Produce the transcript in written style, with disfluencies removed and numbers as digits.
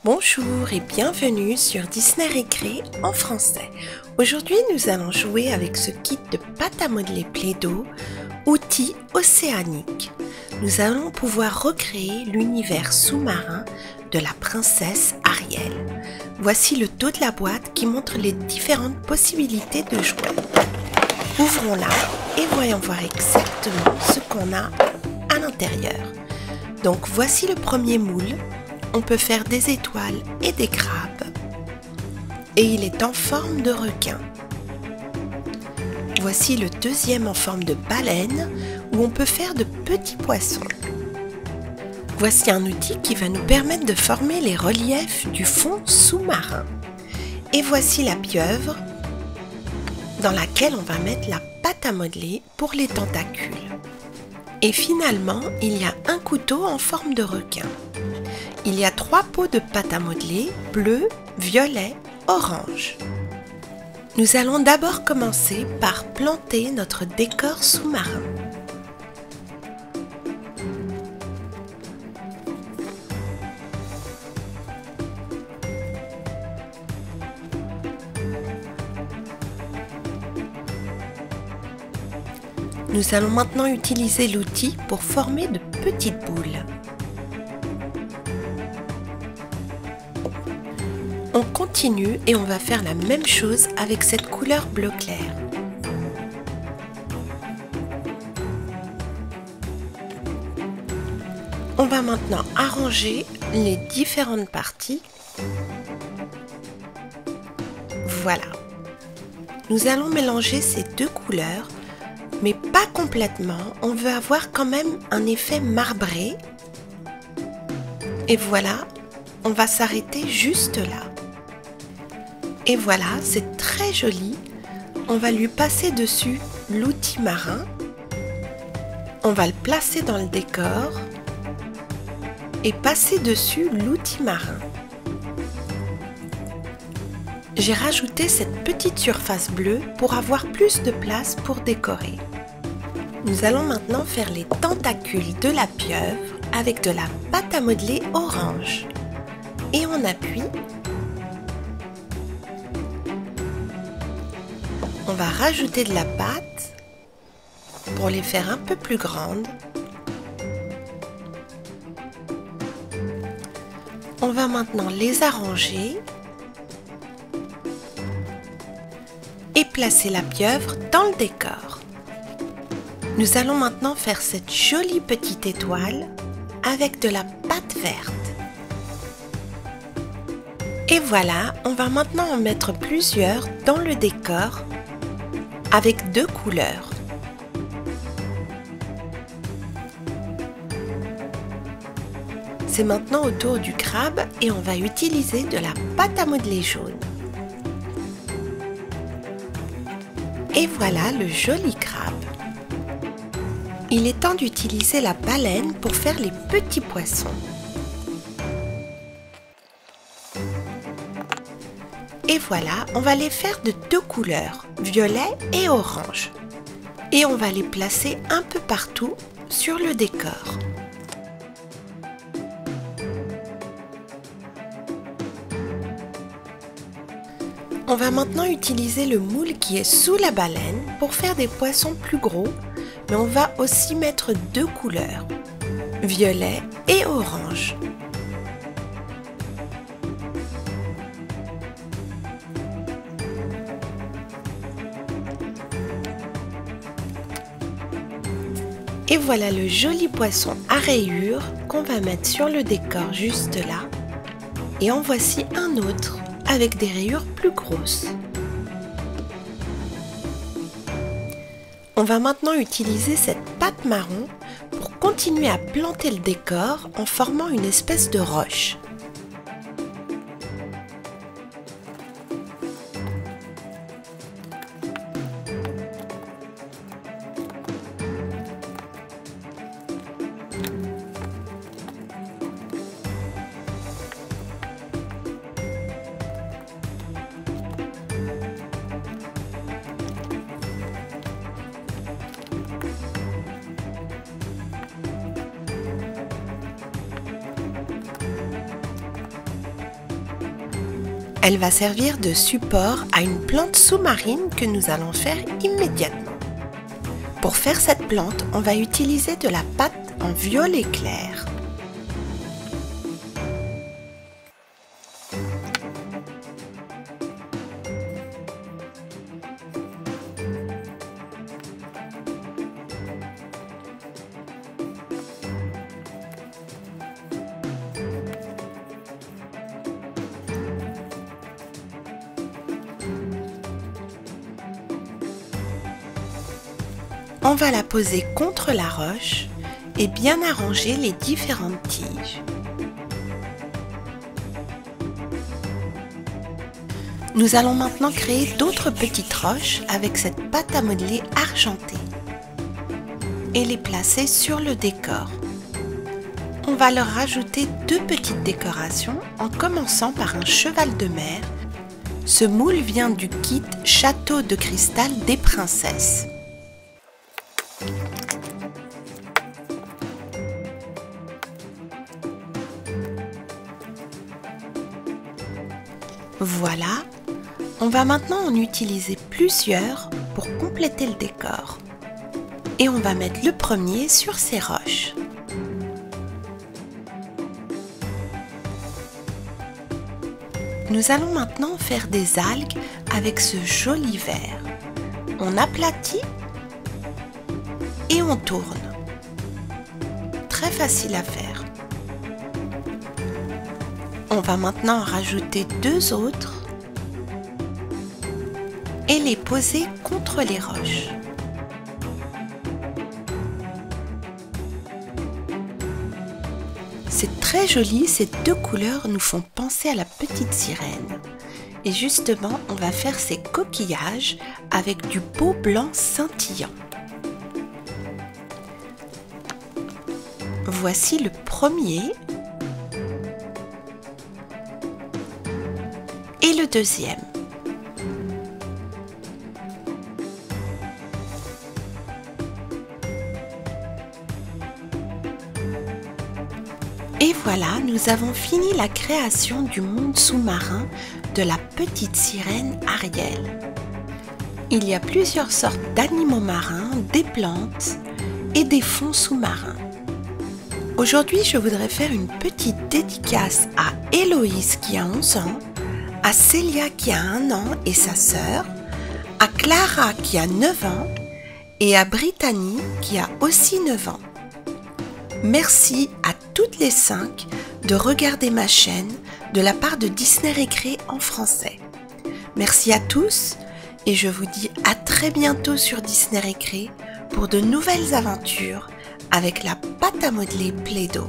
Bonjour et bienvenue sur Disney Récré en français. Aujourd'hui, nous allons jouer avec ce kit de pâte à modeler Play-Doh, outils océaniques. Nous allons pouvoir recréer l'univers sous-marin de la princesse Ariel. Voici le dos de la boîte qui montre les différentes possibilités de jouer. Ouvrons-la et voyons voir exactement ce qu'on a à l'intérieur. Donc voici le premier moule. On peut faire des étoiles et des crabes. Et il est en forme de requin. Voici le deuxième en forme de baleine où on peut faire de petits poissons. Voici un outil qui va nous permettre de former les reliefs du fond sous-marin. Et voici la pieuvre dans laquelle on va mettre la pâte à modeler pour les tentacules. Et finalement, il y a un couteau en forme de requin. Il y a 3 pots de pâte à modeler, bleu, violet, orange. Nous allons d'abord commencer par planter notre décor sous-marin. Nous allons maintenant utiliser l'outil pour former de petites boules. On continue et on va faire la même chose avec cette couleur bleu clair. On va maintenant arranger les différentes parties. Voilà. Nous allons mélanger ces deux couleurs, mais pas complètement. On veut avoir quand même un effet marbré. Et voilà, on va s'arrêter juste là. Et voilà, c'est très joli. On va lui passer dessus l'outil marin. On va le placer dans le décor et passer dessus l'outil marin. J'ai rajouté cette petite surface bleue pour avoir plus de place pour décorer. Nous allons maintenant faire les tentacules de la pieuvre avec de la pâte à modeler orange. Et on appuie. On va rajouter de la pâte pour les faire un peu plus grandes. On va maintenant les arranger et placer la pieuvre dans le décor. Nous allons maintenant faire cette jolie petite étoile avec de la pâte verte. Et voilà, on va maintenant en mettre plusieurs dans le décor avec 2 couleurs. C'est maintenant au tour du crabe et on va utiliser de la pâte à modeler jaune. Et voilà le joli crabe. Il est temps d'utiliser la baleine pour faire les petits poissons. Et voilà, on va les faire de 2 couleurs, violet et orange. Et on va les placer un peu partout sur le décor. On va maintenant utiliser le moule qui est sous la baleine pour faire des poissons plus gros, mais on va aussi mettre 2 couleurs, violet et orange. Et voilà le joli poisson à rayures qu'on va mettre sur le décor juste là. Et en voici un autre avec des rayures plus grosses. On va maintenant utiliser cette pâte marron pour continuer à planter le décor en formant une espèce de roche. Elle va servir de support à une plante sous-marine que nous allons faire immédiatement. Pour faire cette plante, on va utiliser de la pâte en violet clair. On va la poser contre la roche et bien arranger les différentes tiges. Nous allons maintenant créer d'autres petites roches avec cette pâte à modeler argentée et les placer sur le décor. On va leur rajouter deux petites décorations en commençant par un cheval de mer. Ce moule vient du kit Château de cristal des princesses. Voilà, on va maintenant en utiliser plusieurs pour compléter le décor. Et on va mettre le premier sur ces roches. Nous allons maintenant faire des algues avec ce joli vert. On aplatit et on tourne. Très facile à faire. On va maintenant en rajouter deux autres et les poser contre les roches. C'est très joli, ces deux couleurs nous font penser à la petite sirène. Et justement, on va faire ces coquillages avec du beau blanc scintillant. Voici le premier. Et le deuxième. Et voilà, nous avons fini la création du monde sous-marin de la petite sirène Ariel. Il y a plusieurs sortes d'animaux marins, des plantes et des fonds sous-marins. Aujourd'hui, je voudrais faire une petite dédicace à Héloïse qui a 11 ans, à Célia qui a 1 an et sa sœur, à Clara qui a 9 ans et à Brittany qui a aussi 9 ans. Merci à toutes les 5 de regarder ma chaîne de la part de Disney Récré en français. Merci à tous et je vous dis à très bientôt sur Disney Récré pour de nouvelles aventures avec la pâte à modeler Play-Doh.